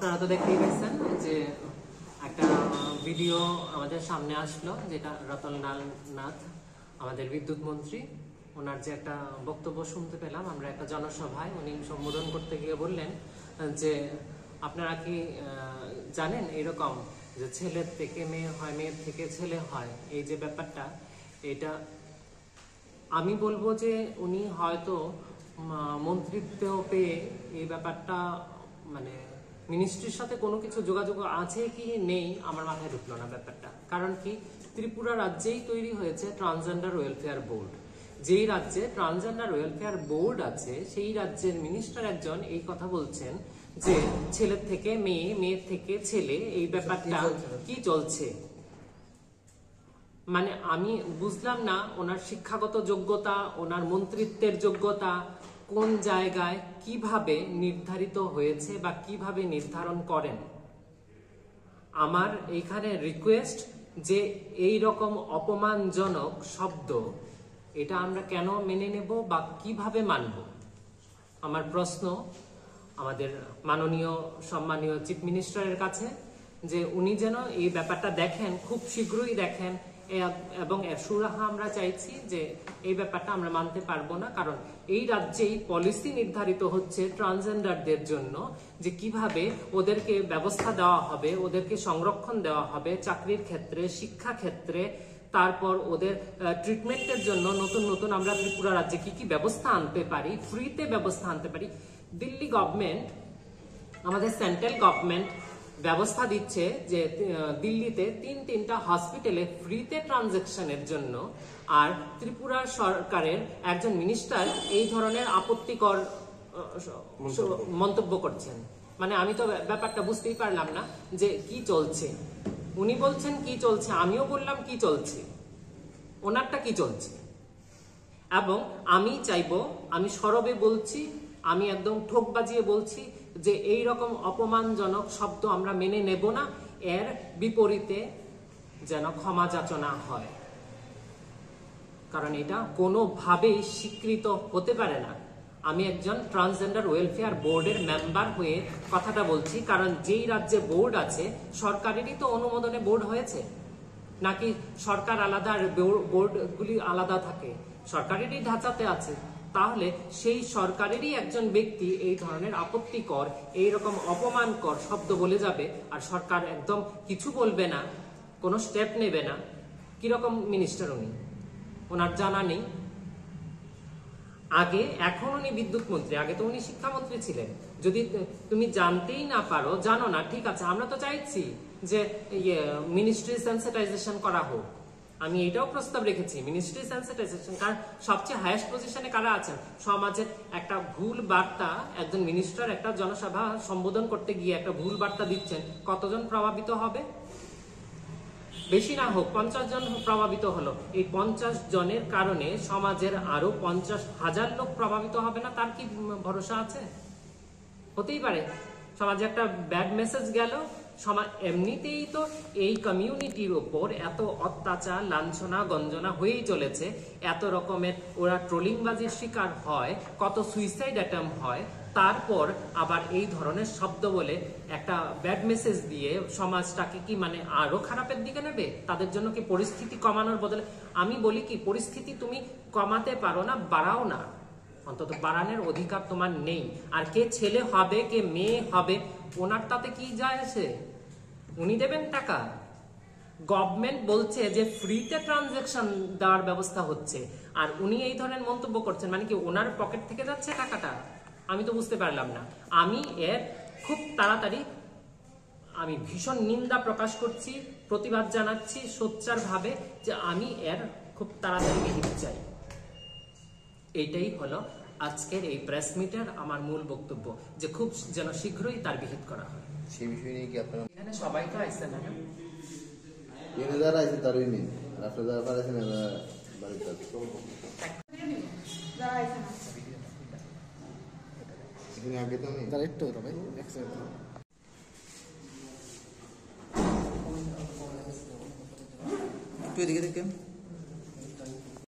আপনারা তো দেখতেই পাচ্ছেন যে একটা ভিডিও আমাদের সামনে আসলো, যেটা রতনলাল নাথ আমাদের বিদ্যুৎ মন্ত্রী, ওনার যে একটা বক্তব্য শুনতে পেলাম আমরা একটা জনসভায়। উনি সম্বোধন করতে গিয়ে বললেন যে আপনারা কি জানেন এরকম যে ছেলের থেকে মেয়ে হয়, মেয়ের থেকে ছেলে হয়, এই যে ব্যাপারটা, এটা আমি বলবো যে উনি হয়তো মন্ত্রিত্ব পেয়ে এই ব্যাপারটা মানে মিনিস্ট্রির সাথে কোনো কিছু যোগাযোগ আছে কি নেই আমার মাথায় ঢুকলো না ব্যাপারটা। কারণ কি, ত্রিপুরা রাজ্যেই তৈরি হয়েছে ট্রান্সজেন্ডার ওয়েলফেয়ার বোর্ড। যেই রাজ্যে ট্রান্সজেন্ডার ওয়েলফেয়ার বোর্ড আছে সেই রাজ্যের মিনিস্টার একজন এই কথা বলছেন যে ছেলের থেকে মেয়ে, মেয়ের থেকে ছেলে, এই ব্যাপারটা কি চলছে। মানে আমি বুঝলাম না ওনার শিক্ষাগত যোগ্যতা, ওনার মন্ত্রিত্বের যোগ্যতা কোন জায়গায় কিভাবে নির্ধারিত হয়েছে বা কিভাবে নির্ধারণ করেন। আমার এইখানে রিকোয়েস্ট যে এই রকম অপমানজনক শব্দ এটা আমরা কেন মেনে নেব বা কিভাবে মানব। আমার প্রশ্ন আমাদের মাননীয় সম্মানীয় চিফ মিনিস্টারের কাছে যে উনি যেন এই ব্যাপারটা দেখেন, খুব শীঘ্রই দেখেন, এবং সুরাহা আমরা চাইছি যে এই ব্যাপারটা আমরা মানতে পারবো না। কারণ এই রাজ্যেই পলিসি নির্ধারিত হচ্ছে ট্রান্সজেন্ডারদের জন্য যে কিভাবে ওদেরকে ব্যবস্থা দেওয়া হবে, ওদেরকে সংরক্ষণ দেওয়া হবে চাকরির ক্ষেত্রে, শিক্ষা ক্ষেত্রে, তারপর ওদের ট্রিটমেন্টের জন্য নতুন নতুন আমরা ত্রিপুরা রাজ্যে কি কি ব্যবস্থা আনতে পারি, ফ্রিতে ব্যবস্থা আনতে পারি। দিল্লি গভর্নমেন্ট, আমাদের সেন্ট্রাল গভর্নমেন্ট ব্যবস্থা দিচ্ছে যে দিল্লিতে তিনটা হসপিটালে ফ্রিতে ট্রানজাকশনের জন্য, আর ত্রিপুরা সরকারের একজন মিনিস্টার এই ধরনের আপত্তিকর মন্তব্য করছেন। মানে আমি তো ব্যাপারটা বুঝতেই পারলাম না যে কি চলছে। উনি বলছেন কি চলছে, আমিও বললাম কি চলছে, ওনারটা কি চলছে। এবং আমি চাইবো, আমি সরবে বলছি, আমি একদম ঠোক বাজিয়ে বলছি যে এই রকম অপমানজনক শব্দ আমরা মেনে নেব না। এর বিপরীতে যেন ক্ষমা যাচনা হয়, কারণ এটা কোনোভাবেই স্বীকৃত হতে পারে না। আমি একজন ট্রান্সজেন্ডার ওয়েলফেয়ার বোর্ডের মেম্বার হয়ে কথাটা বলছি, কারণ যেই রাজ্যে বোর্ড আছে সরকারেরই তো অনুমোদনে বোর্ড হয়েছে, নাকি সরকার আলাদা আর বোর্ডগুলি আলাদা থাকে, সরকারেরই ঢাঁচাতে আছে। তাহলে সেই সরকারেরই একজন ব্যক্তি এই ধরনের আপত্তিকর, এইরকম অপমানকর শব্দ বলে যাবে আর সরকার একদম কিছু বলবে না, কোনো স্টেপ নেবে না। কিরকম মিনিস্টার উনি? ওনার জানা নেই। আগে, এখন উনি বিদ্যুৎ মন্ত্রী, আগে তো উনি শিক্ষামন্ত্রী ছিলেন। যদি তুমি জানতেই না পারো, জানো না, ঠিক আছে, আমরা তো চাইছি যে মিনিস্ট্রি সেন্সিটাইজেশন করা হোক। আমি এটাও প্রস্তাব রেখেছি, মিনিস্ট্রি সেন্সিটাইজেশন। কারণ সবচেয়ে হাইয়েস্ট পজিশনে কারা আছেন? সমাজের একটা ভুল বার্তা, একজন মিনিস্টার একটা জনসভা সম্বোধন করতে গিয়ে একটা ভুল বার্তা দিচ্ছেন, কতজন প্রভাবিত হবে? বেশি না হোক 50 জন প্রভাবিত হলো। এই 50 জনের কারণে সমাজের আরো 50,000 লোক প্রভাবিত হবে না, তার কি ভরসা আছে? হতেই পারে সমাজে একটা ব্যাড মেসেজ গেল। এমনিতেই তো এই কমিউনিটির ওপর এত অত্যাচার, লাঞ্ছনা, গঞ্জনা হয়েই চলেছে, এত রকমের ওরা ট্রোলিংবাজির শিকার হয়, কত সুইসাইড অ্যাটেম্প হয়, তারপর আবার এই ধরনের শব্দ বলে একটা ব্যাড মেসেজ দিয়ে সমাজটাকে কি মানে আরো খারাপের দিকে নেবে? তাদের জন্য কি পরিস্থিতি কমানোর বদলে, আমি বলি কি, পরিস্থিতি তুমি কমাতে পারো না, বাড়াও না, অন্তত বাড়ানোর অধিকার তোমার নেই। আর কে ছেলে হবে কে মেয়ে হবে ওনার তাতে কি যায় আসে? উনি দেবেন টাকা। গভর্নমেন্ট বলছে যে ফ্রিতে ট্রানজাকশন দেওয়ার ব্যবস্থা হচ্ছে, আর উনি এই ধরনের মন্তব্য করছেন, মানে কি ওনার পকেট থেকে যাচ্ছে টাকাটা? আমি তো বুঝতে পারলাম না। আমি এর খুব তাড়াতাড়ি আমি ভীষণ নিন্দা প্রকাশ করছি, প্রতিবাদ জানাচ্ছি সোচ্চার ভাবে যে আমি এর খুব তাড়াতাড়ি বিহিত চাই। এইটাই হলো আজকের এই প্রেস মিটের আমার মূল বক্তব্য, যে খুব যেন শীঘ্রই তার বিহিত করা হয়। সেই বিষয় নিয়ে কি আপনারা এখানে সবাই তো আইছে না? এখানে যারা আছে তারই নেই, আর আপনারা যারা পারেছেন বাড়িতে এখানে আগে তো নেই, তারা একটু ভাই একটু এদিকে দেখেন।